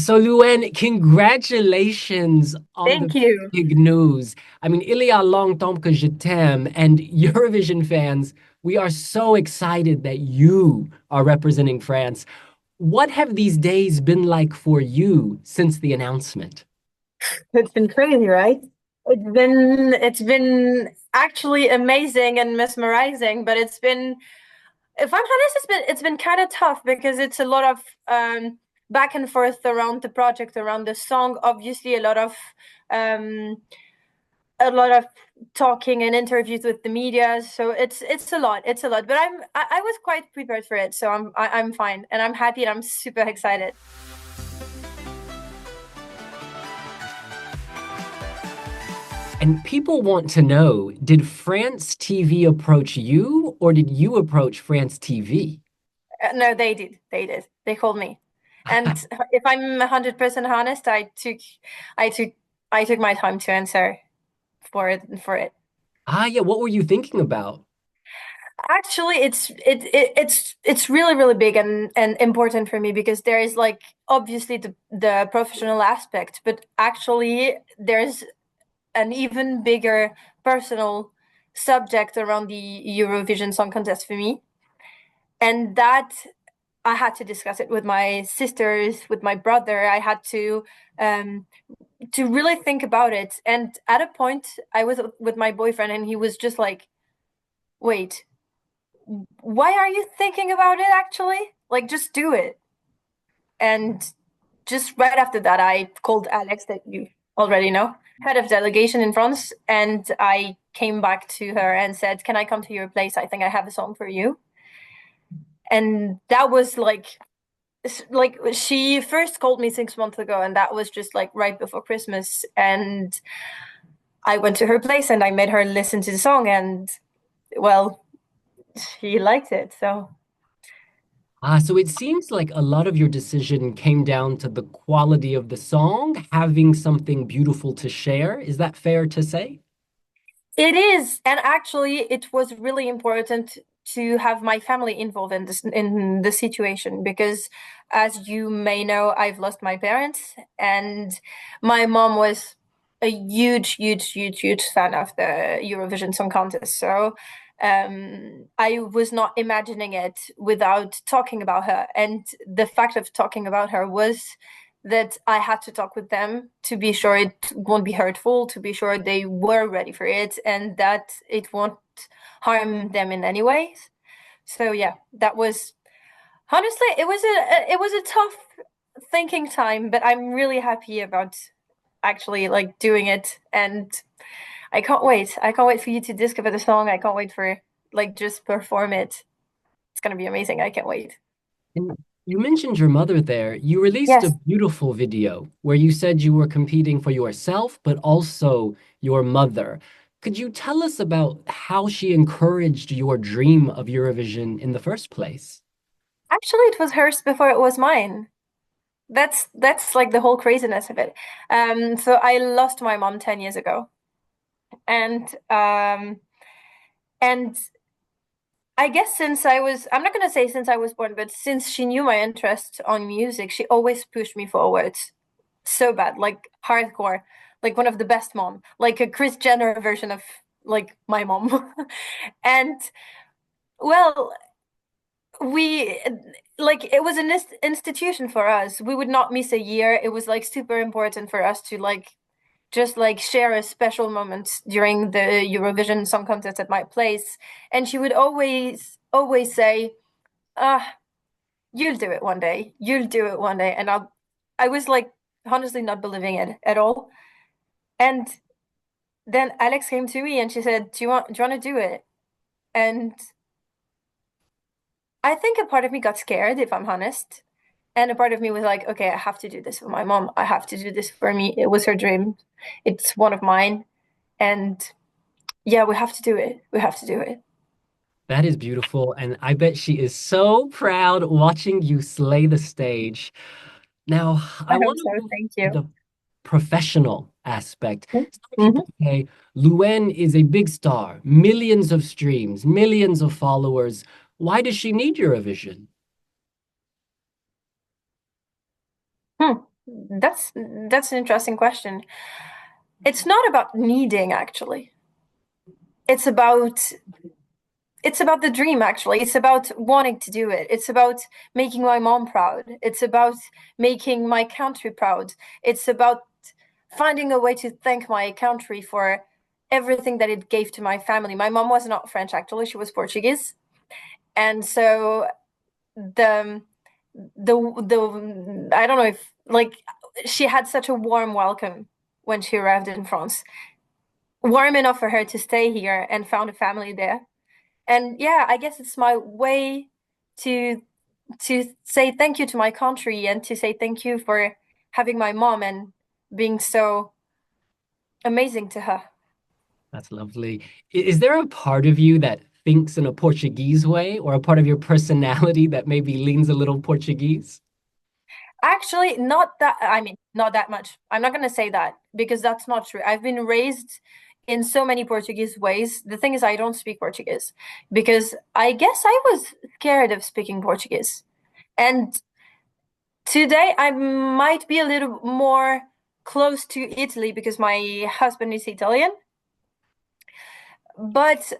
So, Louane, congratulations on the Thank you. big news. I mean, il y a longtemps que je t'aime, and Eurovision fans, we are so excited that you are representing France. What have these days been like for you since the announcement? It's been crazy, right? It's been actually amazing and mesmerizing, but if I'm honest, it's been kind of tough because it's a lot of back and forth around the project, around the song. Obviously, um a lot of talking and interviews with the media. So it's a lot. It's a lot. But I was quite prepared for it, so I'm fine and I'm happy and I'm super excited. And people want to know, did France TV approach you or did you approach France TV? No, they did. They did. They called me. And if I'm 100% honest, I took, I took my time to answer for it. Ah, yeah, what were you thinking about? Actually, it's really really big and important for me because there is like obviously the professional aspect, but actually there's an even bigger personal subject around the Eurovision Song Contest for me, and that I had to discuss it with my sisters, with my brother. I had um to really think about it. And at a point, I was with my boyfriend, and he was just like, "Wait, why are you thinking about it? Actually, like, just do it." And just right after that, I called Alex, that you already know, head of delegation in France, and I came back to her and said, "Can I come to your place? I think I have a song for you." And that was like she first called me 6 months ago, and that was just like right before Christmas. And I went to her place and I made her listen to the song, and well, she liked it. So Ah, so it seems like a lot of your decision came down to the quality of the song, having something beautiful to share. Is that fair to say? it is. And actually, it was really important to have my family involved in this in the situation because, as you may know, I've lost my parents, and my mom was a huge fan of the Eurovision Song Contest. So I was not imagining it without talking about her. And the fact of talking about her was that I had to talk with them to be sure it won't be hurtful, to be sure they were ready for it, and that it won't harm them in any ways. So yeah, that was honestly it was a tough thinking time, but I'm really happy about actually like doing it, and I can't wait. I can't wait for you to discover the song. I can't wait for like just perform it. It's gonna be amazing. I can't wait. And you mentioned your mother there. You released a Yes. beautiful video where you said you were competing for yourself, but also your mother. Could you tell us about how she encouraged your dream of Eurovision in the first place? Actually, it was hers before it was mine. That's like the whole craziness of it. So I lost my mom 10 years ago. And and I guess since I'm not gonna say since I was born, but since she knew my interest on music, she always pushed me forward so bad, like hardcore, like one of the best mom, like a Chris Jenner version of like my mom. And well, we like it was an institution for us. We would not miss a year. It was like super important for us to like just like share a special moment during the Eurovision Song Contest at my place. And she would always say, "Ah, you'll do it one day. You'll do it one day." And I was like honestly not believing it at all. And then Alex came to me and she said, "Do you want to do it?" And I think a part of me got scared, if I'm honest. And a part of me was like, okay, I have to do this for my mom. I have to do this for me. It was her dream. It's one of mine. And yeah, we have to do it. We have to do it. That is beautiful, and I bet she is so proud watching you slay the stage. Now, I I hope want so. to move Thank to you. the professional aspect. Some people Hmm. say Louane is a big star, millions of streams, millions of followers. Why does she need Eurovision? That's an interesting question. It's not about needing, actually. It's about it's about the dream, actually. It's about wanting to do it. It's about making my mom proud. It's about making my country proud. It's about finding a way to thank my country for everything that it gave to my family. My mom was not French, actually. She was Portuguese. And so the the I don't know if like she had such a warm welcome when she arrived in France. Warm enough for her to stay here and found a family there. And yeah, I guess it's my way to say thank you to my country and to say thank you for having my mom and being so amazing to her. That's lovely. Is there a part of you that thinks in a Portuguese way, or a part of your personality that maybe leans a little Portuguese? Actually, not that, I mean, not that much. I'm not going to say that because that's not true. I've been raised in so many Portuguese ways. The thing is, I don't speak Portuguese because I guess I was scared of speaking Portuguese. And today I might be a little more close to Italy because my husband is Italian, but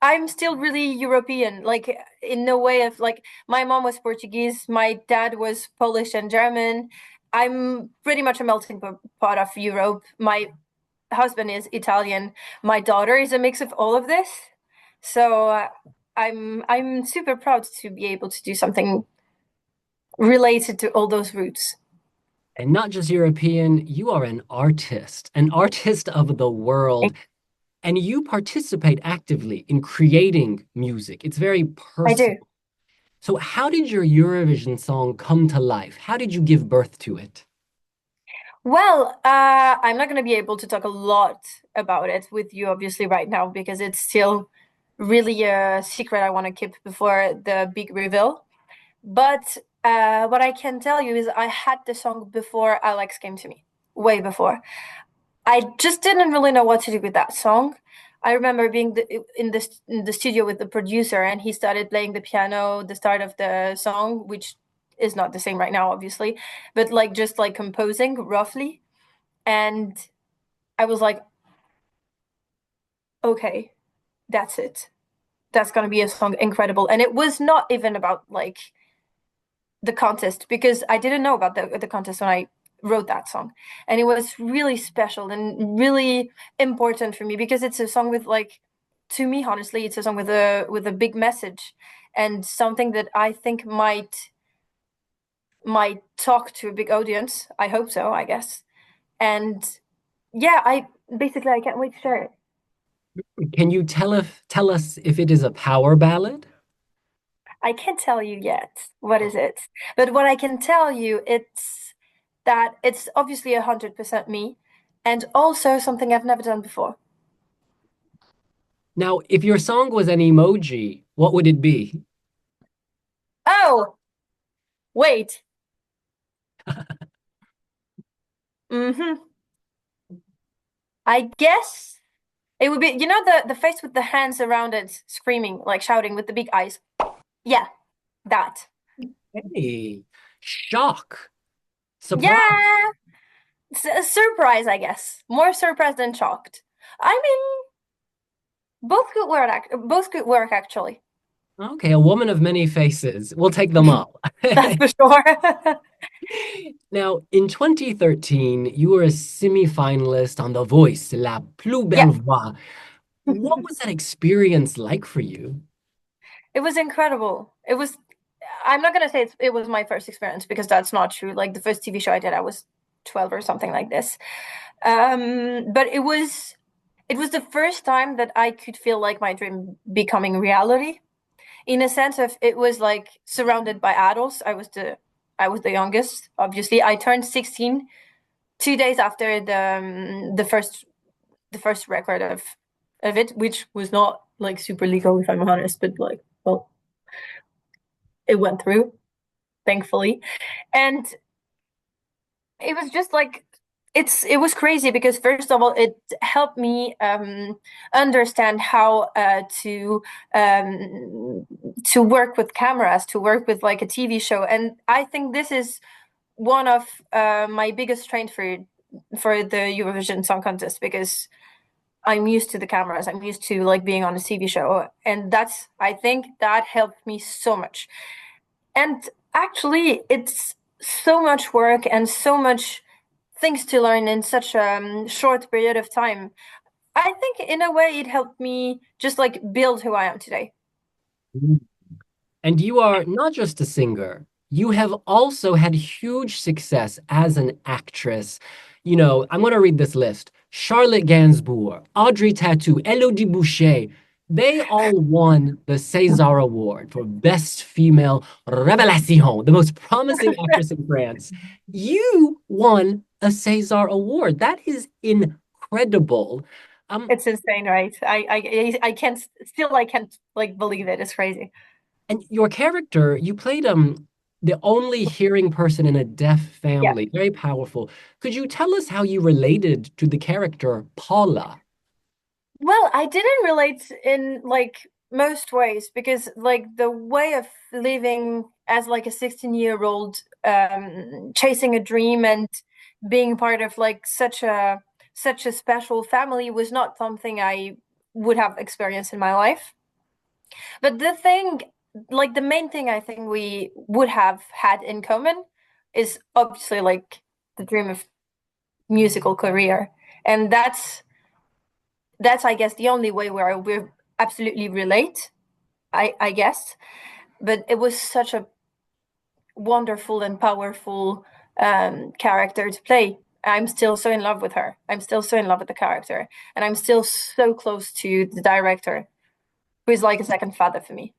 I'm still really European, like in no way of like my mom was Portuguese, my dad was Polish and German. I'm pretty much a melting pot of Europe. My husband is Italian. My daughter is a mix of all of this. So I'm super proud to be able to do something related to all those roots. And not just European, you are an artist of the world, and you participate actively in creating music. It's very I do. personal. So, how did your Eurovision song come to life? How did you give birth to it? Well, I'm not going to be able to talk a lot about it with you, obviously, right now, because it's still really a secret I want to keep before the big reveal. But what I can tell you is I had the song before Alex came to me, way before. I just didn't really know what to do with that song. I remember being in the studio with the producer, and he started playing the piano, the start of the song, which is not the same right now, obviously, but like just like composing roughly. And I was like, okay, that's it. That's gonna be a song incredible. And it was not even about like the contest because I didn't know about the contest when I wrote that song. And it was really special and really important for me because it's a song with like to me honestly it's a song with a big message and something that I think might talk to a big audience. I hope so, I guess. And yeah, I can't wait to share it. Can you tell us if it is a power ballad? I can't tell you yet what is it, but what I can tell you it's that it's obviously 100% me, and also something I've never done before. Now, if your song was an emoji, what would it be? Oh, wait. Mm-hmm. I guess it would be, you know, the face with the hands around it, screaming, like shouting with the big eyes. Yeah, that. Hey, shock, surprise. Yeah, surprise, I guess. More surprised than shocked. I mean, both could work actually. Okay, a woman of many faces. We'll take them all. That's for sure. Now, in 2013, you were a semi-finalist on The Voice, La Plus Yeah. Belle Voix. What was that experience like for you? It was incredible. I'm not gonna say it was my first experience because that's not true. Like the first TV show I did, I was 12 or something like this. But it was the first time that I could feel like my dream becoming reality. In a sense of it was like surrounded by adults. I was the youngest, obviously. I turned 16 2 days after the first record of it, which was not like super legal if I'm honest, but like well, it went through, thankfully. And it was just like it was crazy because first of all it helped me understand how to work with cameras, to work with like a TV show. And I think this is one of my biggest strengths for the Eurovision Song Contest because I'm used to the cameras. I'm used to like being on a TV show, and I think that helped me so much. And actually, it's so much work and so much things to learn in such a short period of time. I think in a way it helped me just like build who I am today. And you are not just a singer, you have also had huge success as an actress. You know, I'm going to read this list. Charlotte Gainsbourg, Audrey Tautou, Elodie Boucher, they all won the César Award for Best Female Révélation, the most promising actress in France. You won a César Award. That is incredible. Um, It's insane, right? I can't I can't like believe it. It's crazy. And your character, you played the only hearing person in a deaf Yeah. family. Very powerful. Could you tell us how you related to the character Paula? Well, I didn't relate in like most ways because like the way of living as like a 16-year-old chasing a dream and being part of like such a special family was not something I would have experienced in my life. But the thing, like the main thing I think we would have had in common is obviously like the dream of musical career. And that's I guess the only way where we absolutely relate, I guess. But it was such a wonderful and powerful character to play. I'm still so in love with her. I'm still so in love with the character, and I'm still so close to the director, who is like a second father for me.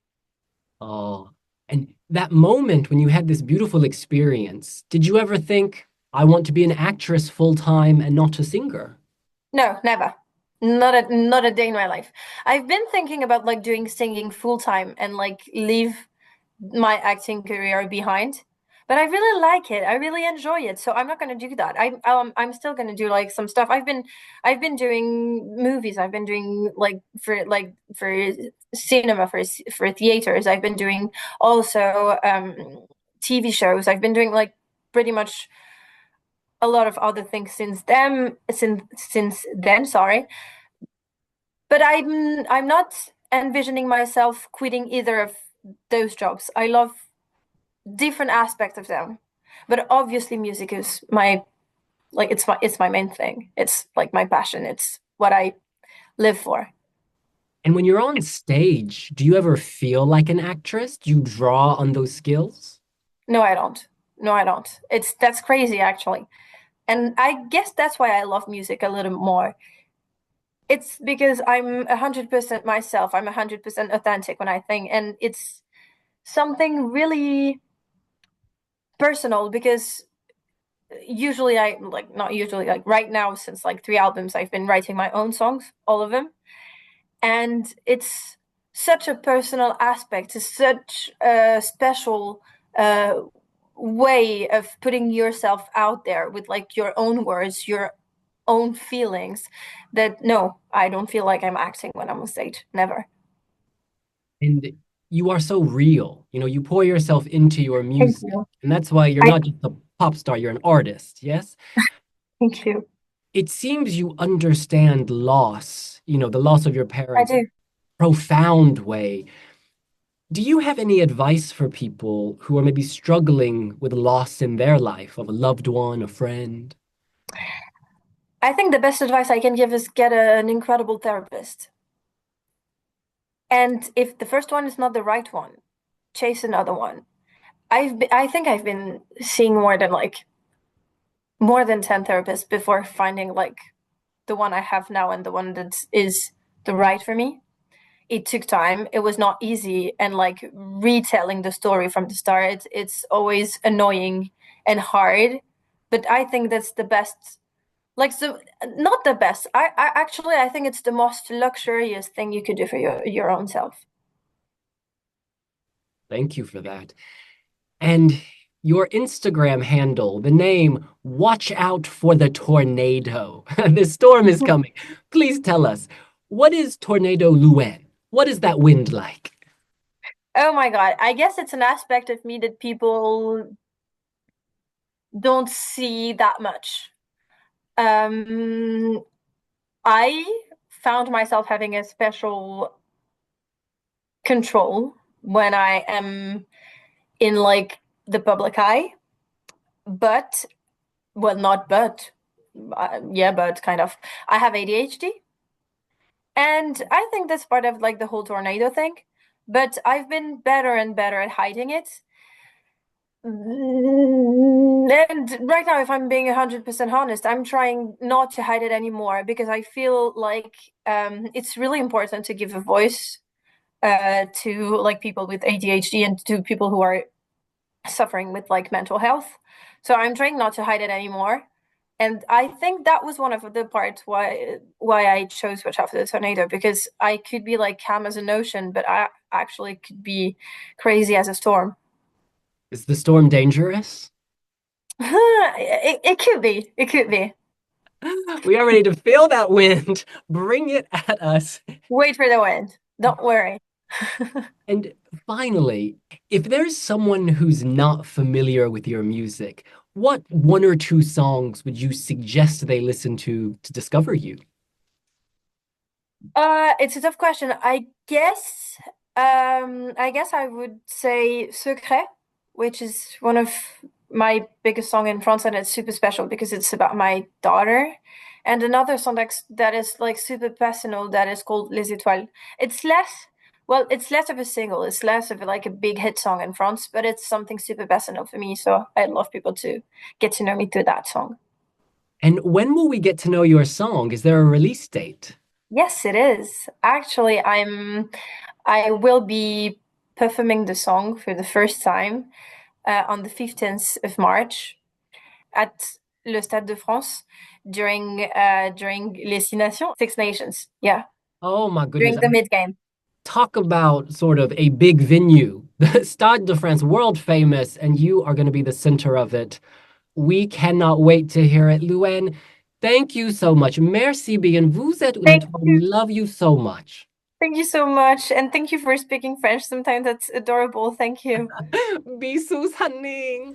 Oh, and that moment when you had this beautiful experience, did you ever think, I want to be an actress full time and not a singer? No, never. Not a day in my life. I've been thinking about like doing singing full time and like leave my acting career behind. But I really like it. I really enjoy it. So I'm not going to do that. I'm still going to do like some stuff. I've been doing movies. I've been doing for cinema for theaters. I've been doing also TV shows. I've been doing like pretty much a lot of other things since then, sorry. But I'm not envisioning myself quitting either of those jobs. I love different aspects of them. But obviously music is my like it's my main thing. It's like my passion. It's what I live for. And when you're on stage, do you ever feel like an actress? Do you draw on those skills? No, I don't. No, I don't. It's that's crazy actually. And I guess that's why I love music a little more. It's because I'm 100% myself. I'm 100% authentic when I sing, and it's something really personal because usually I like not usually like right now since like 3 albums I've been writing my own songs, all of them, and it's such a personal aspect. It's such a special uh, way of putting yourself out there with like your own words, your own feelings. That no, I don't feel like I'm acting when I'm on stage. Never. And you are so real. You know, you pour yourself into your Thank music. you. And that's why you're I not just a pop star, you're an artist. Yes? thank you. It seems you understand loss, you know, the loss of your I parents, in do. a profound way. Do you have any advice for people who are maybe struggling with loss in their life of a loved one, a friend? I think the best advice I can give is get an incredible therapist. And if the first one is not the right one, chase another one. I think I've been seeing more than 10 therapists before finding like the one I have now and the one that is the right for me. It took time. It was not easy, and like retelling the story from the start, it's always annoying and hard. But I think that's the best. Like so, not the best. I actually I think it's the most luxurious thing you could do for your own self. Thank you for that. And your Instagram handle, the name Watch Out for the Tornado. The storm is coming. Please tell us, what is Tornado Louane? What is that wind like? Oh my God. I guess it's an aspect of me that people don't see that much. Um, I found myself having a special control when I am in like the public eye, but well, not but, yeah, but kind of. I have ADHD, and I think that's part of like the whole tornado thing. But I've been better and better at hiding it. And right now, if I'm being 100% honest, I'm trying not to hide it anymore because I feel like it's really important to give a voice to like people with ADHD and to people who are suffering with like mental health. So I'm trying not to hide it anymore. And I think that was one of the parts why I chose Watch Out for the Tornado, because I could be like calm as an ocean, but I actually could be crazy as a storm. Is the storm dangerous? It could be. It could be. We are ready to feel that wind. Bring it at us. Wait for the wind. Don't worry. And finally, if there's someone who's not familiar with your music, what one or two songs would you suggest they listen to discover you? It's a tough question. I guess I would say Secret, which is one of my biggest song in France, and it's super special because it's about my daughter. And another song that is like super personal that is called Les Étoiles. It's less, well, it's less of a single. It's less of like a big hit song in France, but it's something super personal for me. So I'd love people to get to know me through that song. And when will we get to know your song? Is there a release date? Yes, it is. Actually, I will be performing the song for the first time on the 15th of March at le Stade de France during les Six Nations. Yeah, Oh my goodness. during the mid game. Talk about sort of a big venue. The Stade de France, world famous, and you are going to be the center of it. We cannot wait to hear it. Louane, thank you so much. Merci bien. Vous êtes une Thank étoile. We you. love you so much. Thank you so much. And thank you for speaking French. Sometimes that's adorable. Thank you. Bisous, honey.